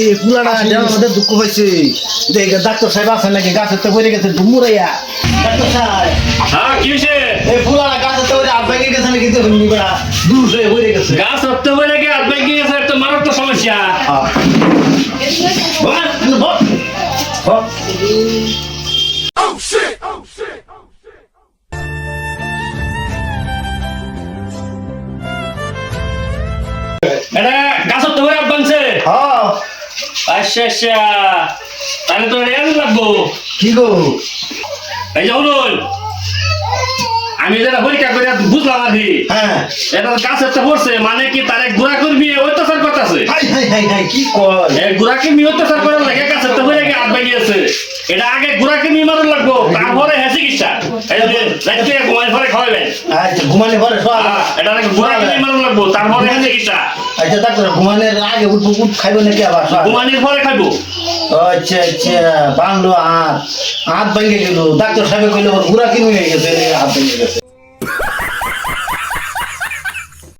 এই পুরানা যেন আমাদের দুঃখ পাইছে যে ডাক্তার সাহেব আছে নাকি গাছের তো পড়ে গেছে ডুমুরাইয়া ডাক্তার সাহেব হ্যাঁ কি হয়েছে? এই পুরানা গাছের তো পড়ে আব্বাই গেছে নাকি তো নিবা দূর হয়ে পড়ে গেছে গাছ হতে বলে কি আর ব্যাংকে গেছে একটা মারাত্মক সমস্যা। এটা গাছ হতে বলে বানছে। হ্যাঁ আচ্ছা আচ্ছা, তাহলে তো রেল লাগবো। কি গো এই যে শুনুন, আমি যেটা পরীক্ষা করে বুঝলাম আর কি, হ্যাঁ এটা গাছ একটা পড়ছে মানে কি তার এক গুড়া করবি অত্যাচার করতেছে। হাই হাই হাই হাই কি কয় এই গুড়াকে নিয়ে অত্যাচার করার লাগে গাছ একটা পড়ে গিয়ে হাত ভেঙেছে। এটা আগে গুড়াকে নিয়ে মারুন লাগবো, তারপরে হ্যাঁ চিকিৎসা। এই যে রাত্রে ঘুমাই পরে খাওয়াবেন। আচ্ছা ঘুমানে পরে সব এটা আগে গুড়াকে নিয়ে মারুন লাগবো, তারপরে হ্যাঁ চিকিৎসা। আচ্ছা ডাক্তার ঘুমানের আগে উঠবো উঠ খাইবো নাকি আবার ঘুমানির পরে খাইবো। আচ্ছা আচ্ছা বাংলো হাত হাত ভেঙে গেল ডাক্তার সাহেব কইলো ঘুরা কিনে গেছে হাত ভেঙে গেছে